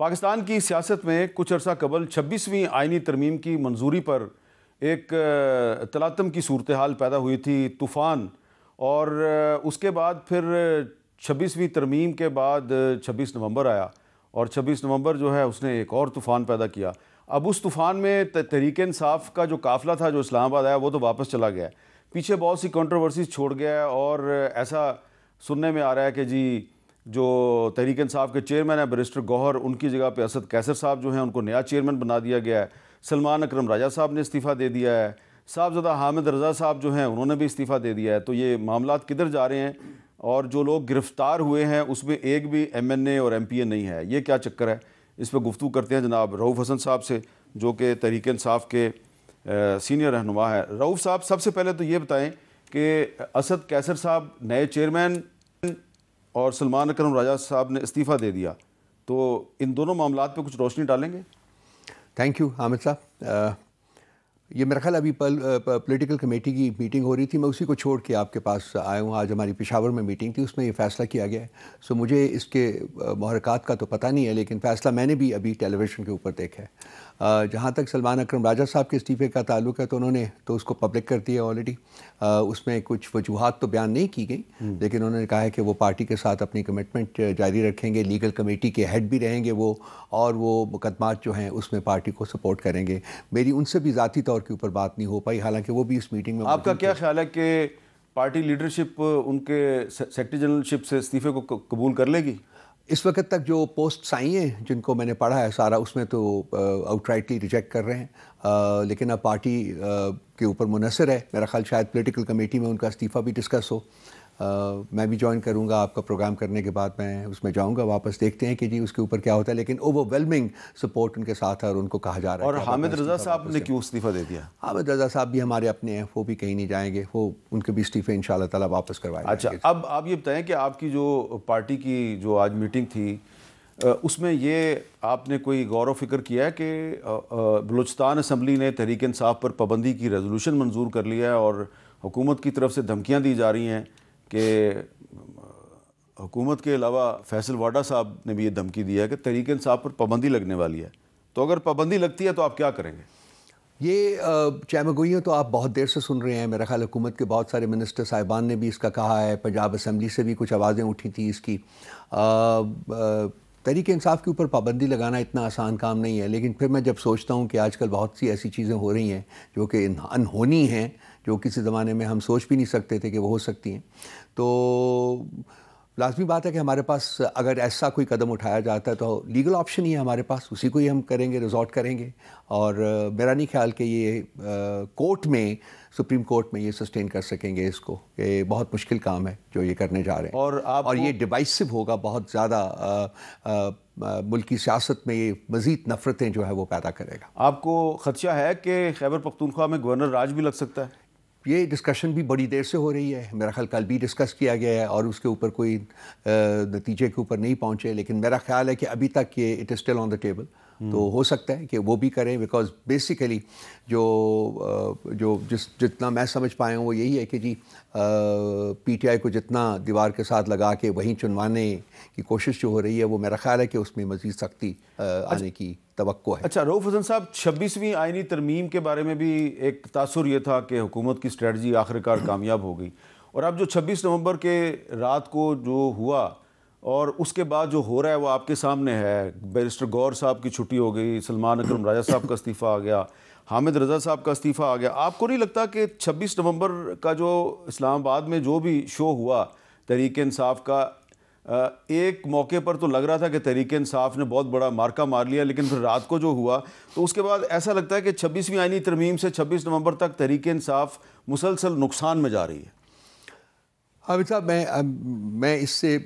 پاکستان کی سیاست میں کچھ عرصہ قبل 26ویں آئینی ترمیم کی منظوری پر ایک تلاطم کی صورتحال پیدا ہوئی تھی، طوفان، اور اس کے بعد پھر 26ویں ترمیم کے بعد 26 نومبر آیا اور 26 نومبر جو ہے اس نے ایک اور طوفان پیدا کیا۔ اب اس طوفان میں تحریک انصاف کا جو قافلہ تھا جو اسلام آباد آیا وہ تو واپس چلا گیا ہے، پیچھے بہت سی کنٹروورسیز چھوڑ گیا ہے، اور ایسا سننے میں آ رہا ہے کہ جی جو تحریک انصاف کے چیئرمین ہیں بیرسٹر گوہر، ان کی جگہ پہ اسد کیسر صاحب جو ہیں ان کو نیا چیئرمین بنا دیا گیا ہے، سلمان اکرم راجہ صاحب نے استعفیٰ دے دیا ہے، صاحبزادہ حامد رضا صاحب جو ہیں انہوں نے بھی استعفیٰ دے دیا ہے۔ تو یہ معاملات کدھر جا رہے ہیں؟ اور جو لوگ گرفتار ہوئے ہیں اس میں ایک بھی ایم این اے اور ایم پی اے نہیں ہے، یہ کیا چکر ہے؟ اس پہ گفتگو کرتے ہیں جناب رؤوف حسن صاحب سے جو کہ تحریک انصاف کے سینئر رہنما ہے۔ رؤوف صاحب، سب سے پہلے تو یہ بتائیں کہ اسد کیسر صاحب نئے چیئرمین اور سلمان اکرم راجہ صاحب نے استعفیٰ دے دیا، تو ان دونوں معاملات پہ کچھ روشنی ڈالیں گے؟ تھینک یو حامد صاحب۔ یہ میرا خیال ابھی پولیٹیکل کمیٹی کی میٹنگ ہو رہی تھی، میں اسی کو چھوڑ کے آپ کے پاس آیا ہوں۔ آج ہماری پشاور میں میٹنگ تھی، اس میں یہ فیصلہ کیا گیا ہے۔ سو مجھے اس کے محرکات کا تو پتہ نہیں ہے، لیکن فیصلہ میں نے بھی ابھی ٹیلی ویژن کے اوپر دیکھا ہے۔ جہاں تک سلمان اکرم راجہ صاحب کے استعفے کا تعلق ہے تو انہوں نے تو اس کو پبلک کر دیا آلریڈی۔ اس میں کچھ وجوہات تو بیان نہیں کی گئی، لیکن انہوں نے کہا ہے کہ وہ پارٹی کے ساتھ اپنی کمٹمنٹ جاری رکھیں گے، لیگل کمیٹی کے ہیڈ بھی رہیں گے وہ، اور وہ مقدمات جو ہیں اس میں پارٹی کو سپورٹ کریں گے۔ میری ان سے بھی ذاتی طور کے اوپر بات نہیں ہو پائی، حالانکہ وہ بھی اس میٹنگ میں۔ آپ کا کیا خیال ہے کہ پارٹی لیڈرشپ ان کے سیکرٹری جنرل شپ سے استعفے کو قبول کر لے گی؟ اس وقت تک جو پوسٹس آئی ہیں جن کو میں نے پڑھا ہے سارا، اس میں تو آؤٹ رائٹلی ریجیکٹ کر رہے ہیں، لیکن اب پارٹی کے اوپر منحصر ہے۔ میرا خیال شاید پولیٹیکل کمیٹی میں ان کا استعفیٰ بھی ڈسکس ہو۔ میں بھی جوائن کروں گا، آپ کا پروگرام کرنے کے بعد میں اس میں جاؤں گا واپس، دیکھتے ہیں کہ جی اس کے اوپر کیا ہوتا ہے، لیکن اوور ویلمنگ سپورٹ ان کے ساتھ ہے اور ان کو کہا جا رہا ہے۔ اور حامد رضا صاحب نے کیوں استعفیٰ دے دیا؟ حامد رضا صاحب بھی ہمارے اپنے ہیں، وہ بھی کہیں نہیں جائیں گے، وہ ان کے بھی استعفے ان شاء اللہ تعالیٰ واپس کروائے جائیں گے۔ اچھا، اب آپ یہ بتائیں کہ آپ کی جو پارٹی کی جو آج میٹنگ تھی اس میں یہ آپ نے کوئی غور و فکر کیا ہے کہ بلوچستان اسمبلی نے تحریک انصاف پر پابندی کی ریزولوشن منظور کر لیا ہے، اور حکومت کی طرف سے دھمکیاں دی جا رہی ہیں کہ حکومت کے علاوہ فیصل واڈا صاحب نے بھی یہ دھمکی دی ہے کہ تحریک انصاف پر پابندی لگنے والی ہے، تو اگر پابندی لگتی ہے تو آپ کیا کریں گے؟ یہ چیمگوئیاں تو آپ بہت دیر سے سن رہے ہیں، میرا خیال حکومت کے بہت سارے منسٹر صاحبان نے بھی اس کا کہا ہے، پنجاب اسمبلی سے بھی کچھ آوازیں اٹھی تھیں اس کی۔ تحریک انصاف کے اوپر پابندی لگانا اتنا آسان کام نہیں ہے، لیکن پھر میں جب سوچتا ہوں کہ آج کل بہت سی ایسی چیزیں ہو رہی ہیں جو کہ انہونی ہیں، جو کسی زمانے میں ہم سوچ بھی نہیں سکتے تھے کہ وہ ہو سکتی ہیں، تو لازمی بات ہے کہ ہمارے پاس اگر ایسا کوئی قدم اٹھایا جاتا ہے تو لیگل آپشن ہی ہے ہمارے پاس، اسی کو ہی ہم کریں گے، ریزورٹ کریں گے۔ اور میرا نہیں خیال کہ یہ کورٹ میں، سپریم کورٹ میں یہ سسٹین کر سکیں گے اس کو، کہ بہت مشکل کام ہے جو یہ کرنے جا رہے ہیں، اور یہ ڈیوائسو ہوگا بہت زیادہ، ملکی سیاست میں یہ مزید نفرتیں جو ہے وہ پیدا کرے گا۔ آپ کو خدشہ ہے کہ خیبر پختونخوا میں گورنر راج بھی لگ سکتا ہے؟ یہ ڈسکشن بھی بڑی دیر سے ہو رہی ہے، میرا خیال کل بھی ڈسکس کیا گیا ہے اور اس کے اوپر کوئی نتیجے کے اوپر نہیں پہنچے، لیکن میرا خیال ہے کہ ابھی تک یہ it is still on the table, تو ہو سکتا ہے کہ وہ بھی کریں، بیکاز بیسیکلی جتنا میں سمجھ پایا ہوں وہ یہی ہے کہ جی پی ٹی آئی کو جتنا دیوار کے ساتھ لگا کے وہیں چنوانے کی کوشش جو ہو رہی ہے، وہ میرا خیال ہے کہ اس میں مزید سختی آنے کی توقع ہے۔ اچھا رؤوف حسن صاحب، 26ویں آئینی ترمیم کے بارے میں بھی ایک تاثر یہ تھا کہ حکومت کی اسٹریٹجی آخرکار کامیاب ہو گئی، اور اب جو 26 نومبر کے رات کو جو ہوا اور اس کے بعد جو ہو رہا ہے وہ آپ کے سامنے ہے، بیرسٹر گوہر صاحب کی چھٹی ہو گئی، سلمان اکرم راجہ صاحب کا استعفیٰ آ گیا، حامد رضا صاحب کا استعفیٰ آ گیا۔ آپ کو نہیں لگتا کہ 26 نومبر کا جو اسلام آباد میں جو بھی شو ہوا تحریک انصاف کا، ایک موقع پر تو لگ رہا تھا کہ تحریک انصاف نے بہت بڑا مارکہ مار لیا، لیکن پھر رات کو جو ہوا تو اس کے بعد ایسا لگتا ہے کہ 26ویں آئینی ترمیم سے 26 نومبر تک تحریک انصاف مسلسل نقصان میں جا رہی ہے؟ حامد صاحب، میں اس سے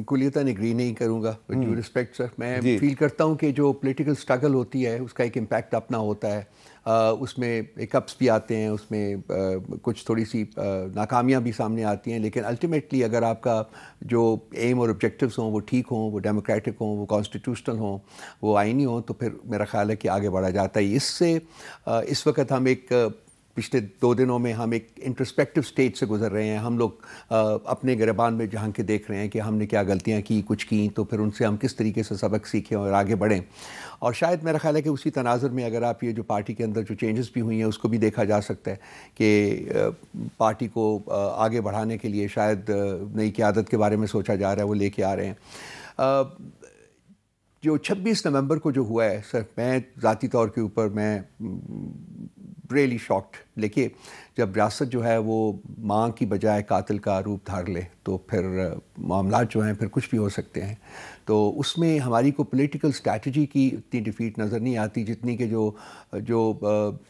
کلیتاً اگری نہیں کروں گا، ڈیو رسپیکٹ سر۔ میں فیل کرتا ہوں کہ جو پولیٹیکل سٹرگل ہوتی ہے اس کا ایک امپیکٹ اپنا ہوتا ہے، اس میں ایک اپس بھی آتے ہیں، اس میں کچھ تھوڑی سی ناکامیاں بھی سامنے آتی ہیں، لیکن الٹیمیٹلی اگر آپ کا جو ایم اور آبجیکٹیوز ہوں وہ ٹھیک ہوں، وہ ڈیموکریٹک ہوں، وہ کانسٹیٹیوشنل ہوں، وہ آئینی ہوں، تو پھر میرا خیال ہے کہ آگے بڑھا جاتا ہے۔ اس سے اس وقت ہم ایک پچھلے 2 دنوں میں ہم ایک انٹرسپیکٹیو سٹیج سے گزر رہے ہیں. ہم لوگ اپنے گریبان میں جہاں کے دیکھ رہے ہیں کہ ہم نے کیا غلطیاں کی, کچھ کی, تو پھر ان سے ہم کس طریقے سے سبق سیکھیں اور آگے بڑھیں. اور شاید میرا خیال ہے کہ اسی تناظر میں اگر آپ یہ جو پارٹی کے اندر جو چینجز بھی ہوئی ہیں اس کو بھی دیکھا جا سکتا ہے کہ پارٹی کو آگے بڑھانے کے لیے شاید نئی قیادت کے بارے میں سوچا جا رہا ہے, وہ لے کے آ رہے ہیں. جو 26 نومبر کو جو ہوا ہے سر, میں ذاتی طور کے اوپر میں ریئلی شاکڈ. دیکھیے جب ریاست جو ہے وہ ماں کی بجائے قاتل کا روپ دھار لے تو پھر معاملات جو ہیں پھر کچھ بھی ہو سکتے ہیں. تو اس میں ہماری کو پولیٹیکل اسٹریٹجی کی اتنی ڈیفیٹ نظر نہیں آتی جتنی کہ جو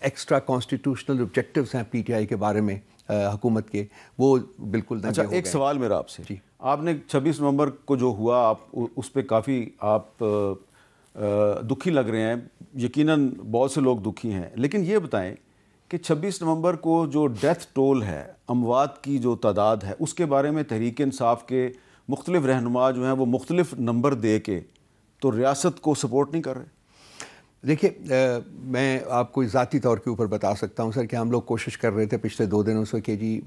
ایکسٹرا کانسٹیٹیوشنل آبجیکٹیوز ہیں پی ٹی آئی کے بارے میں حکومت کے, وہ بالکل اچھا ایک سوال میرا آپ سے. جی, آپ نے 26 نومبر کو جو ہوا آپ اس پہ کافی آپ دکھی لگ رہے ہیں, یقیناً بہت سے لوگ دکھی ہیں, لیکن یہ بتائیں کہ 26 نومبر کو جو ڈیتھ ٹول ہے, اموات کی جو تعداد ہے, اس کے بارے میں تحریک انصاف کے مختلف رہنما جو ہیں وہ مختلف نمبر دے کے تو ریاست کو سپورٹ نہیں کر رہے. دیکھیے میں آپ کو ذاتی طور کے اوپر بتا سکتا ہوں سر کہ ہم لوگ کوشش کر رہے تھے پچھلے 2 دنوں سے کہ جی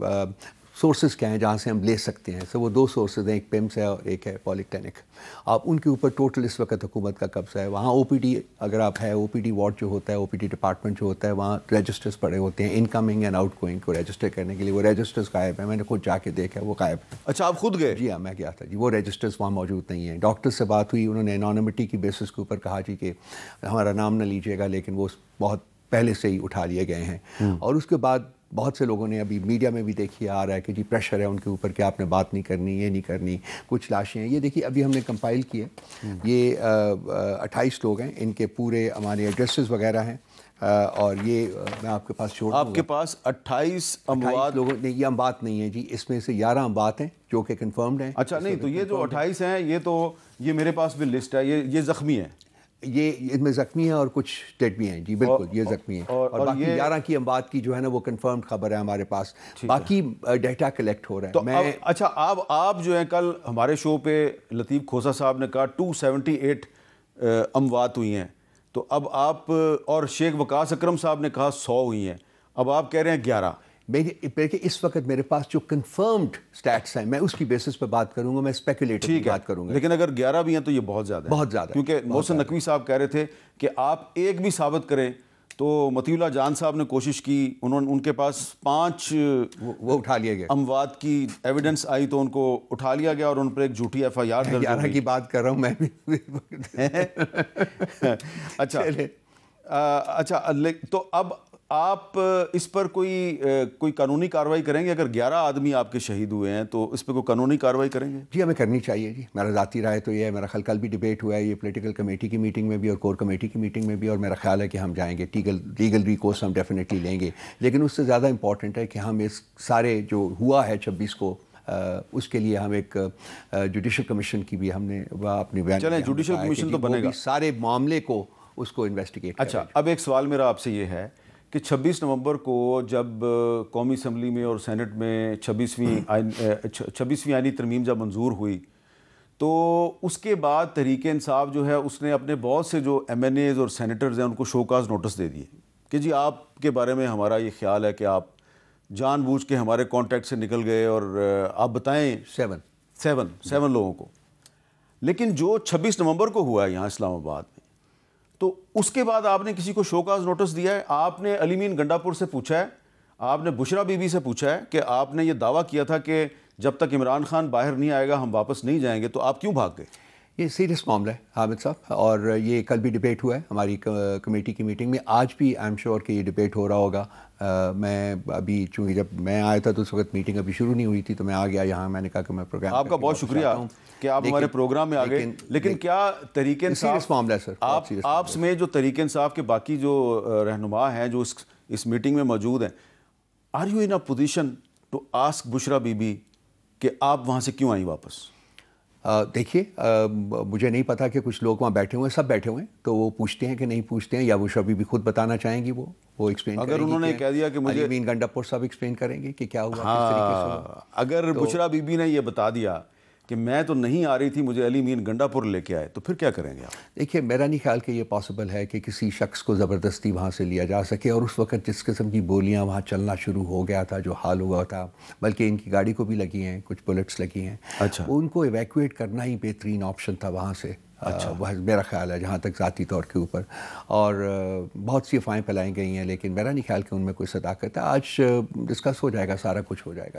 سورسز کیا ہیں جہاں سے ہم لے سکتے ہیں. سر وہ 2 سورسز ہیں, ایک پیمس ہے اور ایک ہے پالیٹینک. آپ ان کے اوپر ٹوٹل اس وقت حکومت کا قبضہ ہے. وہاں او پی ڈی اگر آپ ہے, او پی ڈی وارڈ جو ہوتا ہے, او پی ڈی ڈپارٹمنٹ جو ہوتا ہے, وہاں رجسٹرز پڑے ہوتے ہیں انکمنگ اینڈ آؤٹ گوئنگ کو رجسٹر کرنے کے لیے. وہ رجسٹرز غائب ہیں, میں نے خود جا کے دیکھا وہ غائب ہیں. اچھا آپ خود گئے؟ جی ہاں میں گیا تھا جی, وہ رجسٹرز وہاں موجود نہیں ہیں. ڈاکٹر سے بات ہوئی, انہوں نے انانیمٹی کی بیسس کے اوپر کہا جی کہ ہمارا نام نہ لیجیے گا, لیکن وہ بہت پہلے سے ہی اٹھا لیے گئے ہیں. اور اس کے بعد بہت سے لوگوں نے ابھی میڈیا میں بھی دیکھی آ رہا ہے کہ جی پریشر ہے ان کے اوپر کہ آپ نے بات نہیں کرنی, یہ نہیں کرنی. کچھ لاشیں ہیں, یہ دیکھیے ابھی ہم نے کمپائل کیے, یہ 28 لوگ ہیں, ان کے پورے ہمارے ایڈریسز وغیرہ ہیں, اور یہ میں آپ کے پاس چھوڑ دوں گا. آپ کے پاس 28 اموات لوگوں نے, یہ اموات نہیں ہیں جی, اس میں سے 11 اموات ہیں جو کہ کنفرمڈ ہیں. اچھا نہیں تو یہ جو 28 ہیں یہ میرے پاس بھی لسٹ ہے, یہ زخمی ہیں, یہ ان میں زخمی ہیں اور کچھ ڈیڈ بھی ہیں جی, بالکل یہ زخمی ہیں. اور باقی 11 کی اموات کی جو ہے نا وہ کنفرمڈ خبر ہے ہمارے پاس, باقی ڈیٹا کلیکٹ ہو رہا ہے. تو اچھا آپ جو ہیں کل ہمارے شو پہ لطیف کھوسا صاحب نے کہا 278 اموات ہوئی ہیں, تو اب آپ, اور شیخ وقاص اکرم صاحب نے کہا 100 ہوئی ہیں, اب آپ کہہ رہے ہیں 11. دیکھیے اس وقت میرے پاس جو کنفرمڈ سٹیٹس ہیں میں اس کی بیسس پہ بات کروں گا, میں اسپیکولیٹو بات کروں گا. لیکن اگر 11 بھی ہیں تو یہ بہت زیادہ ہے, بہت زیادہ, کیونکہ محسن نقوی صاحب کہہ رہے تھے کہ آپ ایک بھی ثابت کریں. تو مطیع اللہ جان صاحب نے کوشش کی, ان کے پاس 5 وہ اٹھا لیا گیا, اموات کی ایویڈنس آئی تو ان کو اٹھا لیا گیا اور ان پر ایک جھوٹی ایف آئی آر درج ہو گئی. کی بات کر رہا ہوں میں بھی. اچھا تو اب آپ اس پر کوئی قانونی کارروائی کریں گے؟ اگر 11 آدمی آپ کے شہید ہوئے ہیں تو اس پہ کوئی قانونی کارروائی کریں گے؟ جی ہمیں کرنی چاہیے جی, میرا ذاتی رائے تو یہ ہے. میرا خیال کل بھی ڈیبیٹ ہوا ہے یہ پولیٹیکل کمیٹی کی میٹنگ میں بھی اور کور کمیٹی کی میٹنگ میں بھی, اور میرا خیال ہے کہ ہم جائیں گے, لیگل ریکورس ہم ڈیفینیٹلی لیں گے. لیکن اس سے زیادہ امپورٹنٹ ہے کہ ہم اس سارے جو ہوا ہے 26 کو اس کے لیے ہم ایک جوڈیشل کمیشن کی بھی ہم نے اپنی بیان, چلیں جوڈیشل کمیشن تو بنے گا, سارے معاملے کو اس کو انویسٹیگیٹ. اچھا اب ایک سوال میرا آپ سے یہ ہے کہ 26 نومبر کو جب قومی اسمبلی میں اور سینٹ میں 26ویں آئینی ترمیم جب منظور ہوئی تو اس کے بعد تحریک انصاف جو ہے اس نے اپنے بہت سے جو ایم این ایز اور سینیٹرز ہیں ان کو شو کاز نوٹس دے دیے کہ جی آپ کے بارے میں ہمارا یہ خیال ہے کہ آپ جان بوجھ کے ہمارے کانٹیکٹ سے نکل گئے, اور آپ بتائیں 7 لوگوں کو. لیکن جو 26 نومبر کو ہوا ہے یہاں اسلام آباد میں, تو اس کے بعد آپ نے کسی کو شو کاز نوٹس دیا ہے؟ آپ نے علی مین گنڈا پور سے پوچھا ہے, آپ نے بشرا بی بی سے پوچھا ہے کہ آپ نے یہ دعویٰ کیا تھا کہ جب تک عمران خان باہر نہیں آئے گا ہم واپس نہیں جائیں گے, تو آپ کیوں بھاگ گئے؟ یہ سیریس معاملہ ہے حامد صاحب, اور یہ کل بھی ڈیبیٹ ہوا ہے ہماری کمیٹی کی میٹنگ میں, آج بھی آئی ایم شیور کہ یہ ڈیبیٹ ہو رہا ہوگا. میں ابھی چونکہ جب میں آیا تھا تو اس وقت میٹنگ ابھی شروع نہیں ہوئی تھی, تو میں آ گیا یہاں, میں نے کہا کہ میں پروگرام. آپ کا بہت شکریہ کہ آپ ہمارے پروگرام میں آ گئے. لیکن کیا تحریک انصاف معاملہ ہے سر, آپ میں جو تحریک انصاف کے باقی جو رہنما ہیں جو اس میٹنگ میں موجود ہیں, are you in a position to ask Bushra بی بی کہ آپ وہاں سے کیوں آئیں واپس؟ دیکھیے مجھے نہیں پتا کہ کچھ لوگ وہاں بیٹھے ہوئے ہیں, سب بیٹھے ہوئے ہیں, تو وہ پوچھتے ہیں کہ نہیں پوچھتے ہیں, یا وہ شبی بھی خود بتانا چاہیں گی, وہ ایکسپلین اگر انہوں نے کہہ دیا کہ مجھے علی مین گنڈا پور صاحب ایکسپلین کریں گے کہ کیا ہوا, کس طریقے سے ہوا. اگر بشرا بی بی نے یہ بتا دیا کہ میں تو نہیں آ رہی تھی, مجھے علی مین گنڈا پور لے کے آئے, تو پھر کیا کریں گے آپ؟ دیکھیے میرا نہیں خیال کہ یہ پاسبل ہے کہ کسی شخص کو زبردستی وہاں سے لیا جا سکے, اور اس وقت جس قسم کی بولیاں وہاں چلنا شروع ہو گیا تھا, جو حال ہوا تھا, بلکہ ان کی گاڑی کو بھی لگی ہیں, کچھ بلٹس لگی ہیں. اچھا, ان کو ایویکویٹ کرنا ہی بہترین آپشن تھا وہاں سے. وہ میرا خیال ہے جہاں تک ذاتی طور کے اوپر, اور بہت سی افواہیں پھیلائی گئی ہیں, لیکن میرا نہیں خیال کہ ان میں کوئی صداقت ہے. آج ڈسکس ہو جائے گا, سارا کچھ ہو جائے گا.